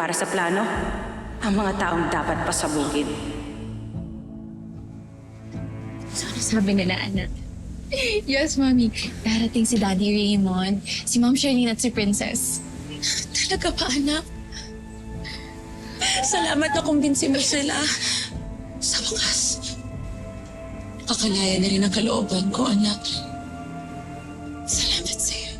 para sa plano, ang mga taong dapat pasabugin. So, ano sabi nila, anak? Yes, Mommy. Darating si Daddy Raymond, si Ma'am Charlene at si Princess. Talaga ba, anak? Salamat na kumbinsi mo sila. Sa wakas, kakalaya na rin ang kalooban ko, anak. Salamat sa'yo.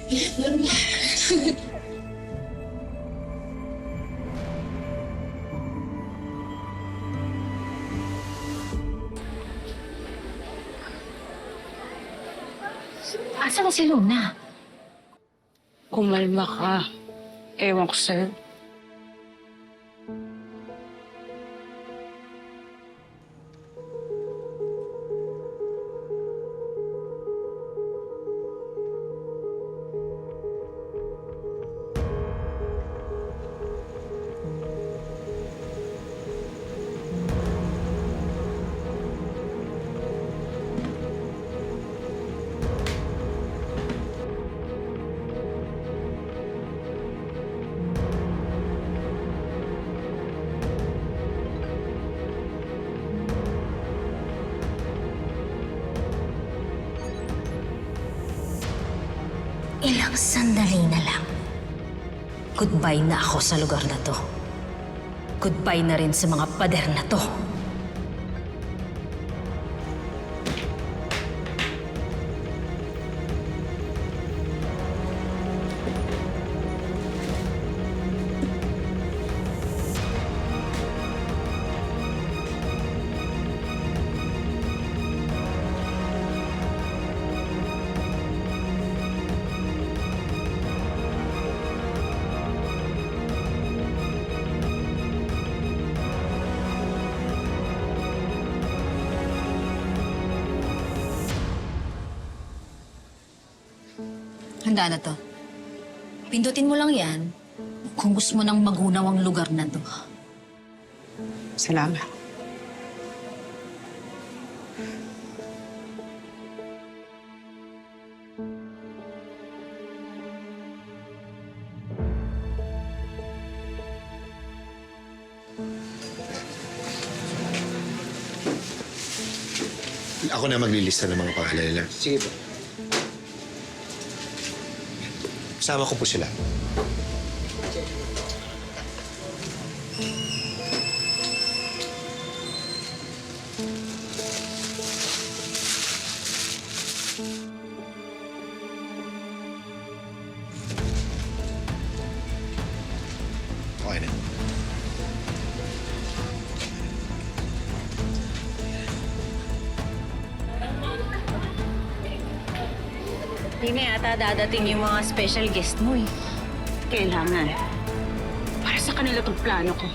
Asa na si Luna? Kumalma ka. Ewan ko sa'yo. Ilang sandali na lang. Goodbye na ako sa lugar na to. Goodbye na rin sa mga pader na to. Handa na to. Pindutin mo lang yan kung gusto mo nang magunaw ang lugar na to. Salamat. Ako na maglilista ng mga pangalan nila. Sige po. Kasama ko po sila. Okay na. Hindi na yata dadating yung mga special guest mo eh. Kailangan. Para sa kanila itong plano ko.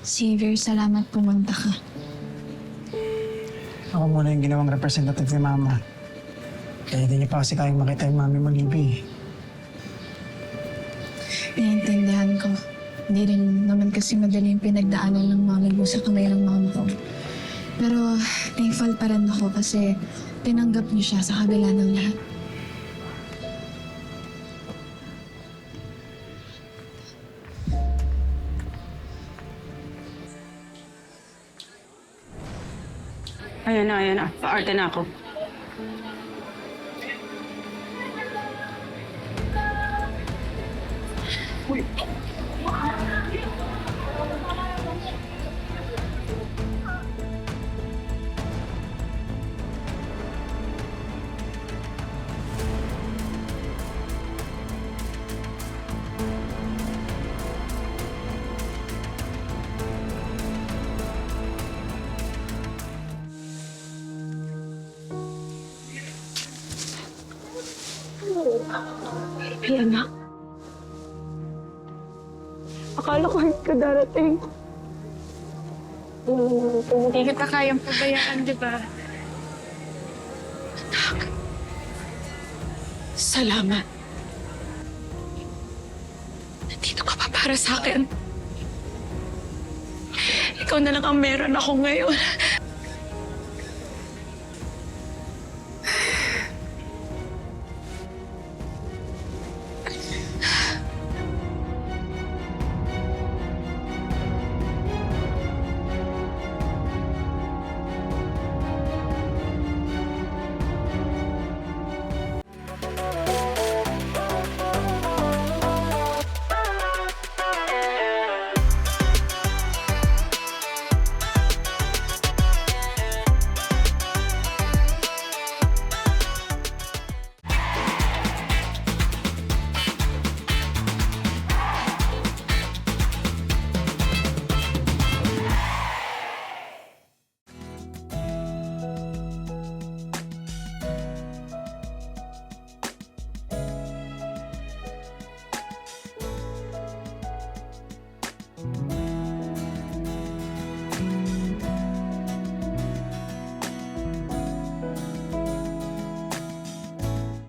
Xavier, salamat pumunta ka. Ako muna yung ginawang representative ni Mama. Kaya hindi niya pa kasi kayang makita yung mami mo, Libby. Naiintindihan ko. Hindi rin naman kasi madali yung pinagdaanan ng mami mo sa kamay ng mama ko. Pero thankful pa rin ako kasi tinanggap niyo siya sa kabila ng lahat. Ayan na. Pa-arte na ako. Ay, anak. Akala ko hindi ka darating. Hindi kita kayang pabayaan, di ba? Anak. Salamat. Nandito ka pa para sa akin. Ikaw na lang ang meron ako ngayon.